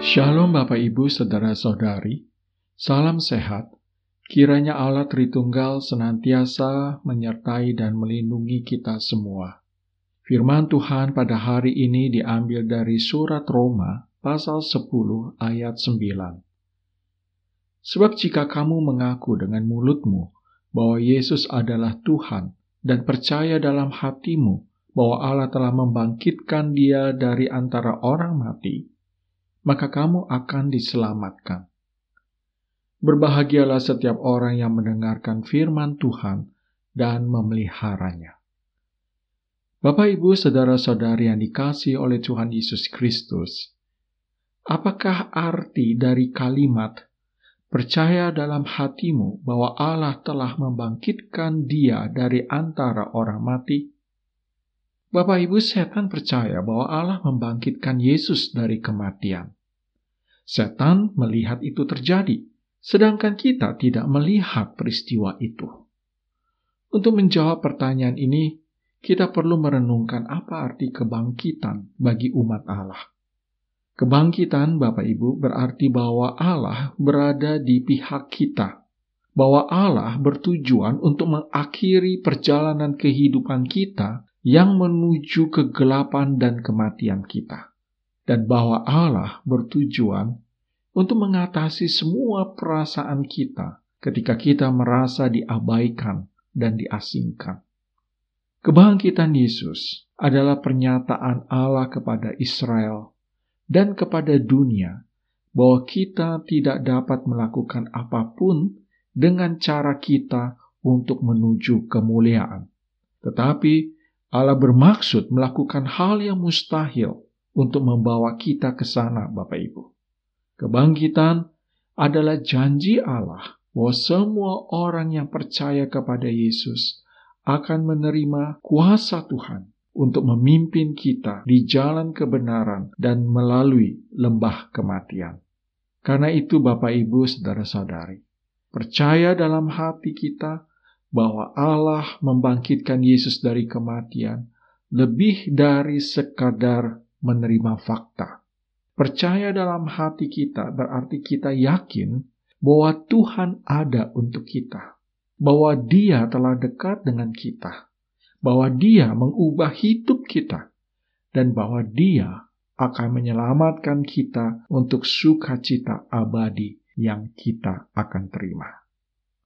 Shalom Bapak Ibu Saudara-saudari, salam sehat. Kiranya Allah Tritunggal senantiasa menyertai dan melindungi kita semua. Firman Tuhan pada hari ini diambil dari surat Roma pasal 10 ayat 9. Sebab jika kamu mengaku dengan mulutmu bahwa Yesus adalah Tuhan dan percaya dalam hatimu bahwa Allah telah membangkitkan Dia dari antara orang mati, maka kamu akan diselamatkan. Berbahagialah setiap orang yang mendengarkan firman Tuhan dan memeliharanya. Bapak, Ibu, Saudara-saudari yang dikasihi oleh Tuhan Yesus Kristus, apakah arti dari kalimat percaya dalam hatimu bahwa Allah telah membangkitkan Dia dari antara orang mati? Bapak, Ibu, setan percaya bahwa Allah membangkitkan Yesus dari kematian. Setan melihat itu terjadi, sedangkan kita tidak melihat peristiwa itu. Untuk menjawab pertanyaan ini, kita perlu merenungkan apa arti kebangkitan bagi umat Allah. Kebangkitan, Bapak Ibu, berarti bahwa Allah berada di pihak kita, bahwa Allah bertujuan untuk mengakhiri perjalanan kehidupan kita yang menuju kegelapan dan kematian kita. Dan bahwa Allah bertujuan untuk mengatasi semua perasaan kita ketika kita merasa diabaikan dan diasingkan. Kebangkitan Yesus adalah pernyataan Allah kepada Israel dan kepada dunia bahwa kita tidak dapat melakukan apapun dengan cara kita untuk menuju kemuliaan. Tetapi Allah bermaksud melakukan hal yang mustahil untuk membawa kita ke sana, Bapak Ibu. Kebangkitan adalah janji Allah bahwa semua orang yang percaya kepada Yesus akan menerima kuasa Tuhan untuk memimpin kita di jalan kebenaran dan melalui lembah kematian. Karena itu, Bapak, Ibu, Saudara-saudari, percaya dalam hati kita bahwa Allah membangkitkan Yesus dari kematian lebih dari sekadar menerima fakta. Percaya dalam hati kita berarti kita yakin bahwa Tuhan ada untuk kita, bahwa Dia telah dekat dengan kita, bahwa Dia mengubah hidup kita, dan bahwa Dia akan menyelamatkan kita untuk sukacita abadi yang kita akan terima.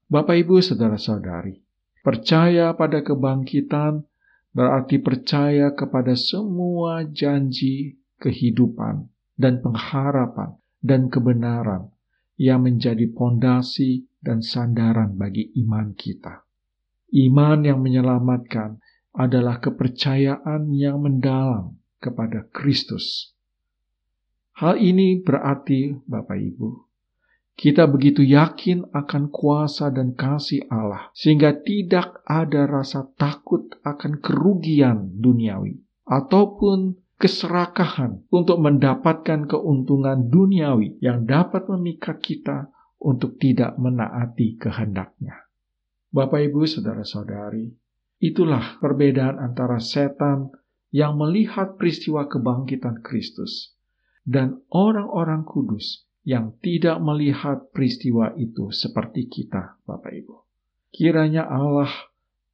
Bapak, Ibu, Saudara-saudari, percaya pada kebangkitan berarti percaya kepada semua janji kehidupan dan pengharapan dan kebenaran yang menjadi pondasi dan sandaran bagi iman kita. Iman yang menyelamatkan adalah kepercayaan yang mendalam kepada Kristus. Hal ini berarti, Bapak Ibu, kita begitu yakin akan kuasa dan kasih Allah, sehingga tidak ada rasa takut akan kerugian duniawi, ataupun keserakahan untuk mendapatkan keuntungan duniawi yang dapat memikat kita untuk tidak menaati kehendak-Nya. Bapak, Ibu, Saudara-saudari, itulah perbedaan antara setan yang melihat peristiwa kebangkitan Kristus dan orang-orang kudus yang tidak melihat peristiwa itu seperti kita, Bapak Ibu. Kiranya Allah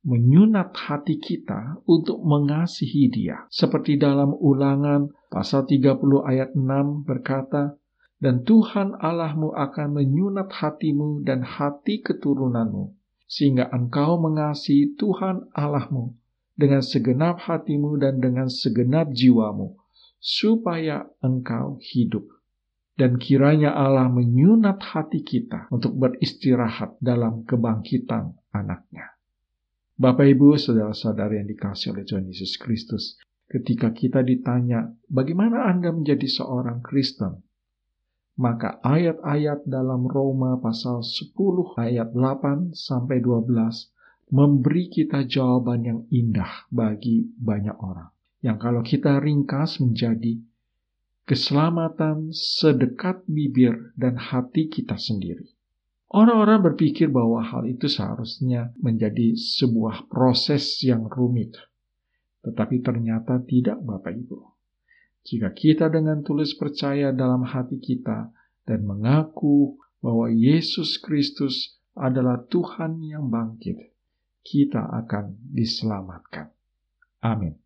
menyunat hati kita untuk mengasihi Dia. Seperti dalam Ulangan pasal 30 ayat 6 berkata, "Dan Tuhan Allahmu akan menyunat hatimu dan hati keturunanmu, sehingga engkau mengasihi Tuhan Allahmu dengan segenap hatimu dan dengan segenap jiwamu, supaya engkau hidup." Dan kiranya Allah menyunat hati kita untuk beristirahat dalam kebangkitan anak-Nya. Bapak, Ibu, Saudara-saudari yang dikasihi oleh Tuhan Yesus Kristus, ketika kita ditanya, bagaimana Anda menjadi seorang Kristen? Maka ayat-ayat dalam Roma pasal 10 ayat 8-12 memberi kita jawaban yang indah bagi banyak orang. Yang kalau kita ringkas menjadi keselamatan sedekat bibir dan hati kita sendiri. Orang-orang berpikir bahwa hal itu seharusnya menjadi sebuah proses yang rumit. Tetapi ternyata tidak, Bapak Ibu. Jika kita dengan tulus percaya dalam hati kita dan mengaku bahwa Yesus Kristus adalah Tuhan yang bangkit, kita akan diselamatkan. Amin.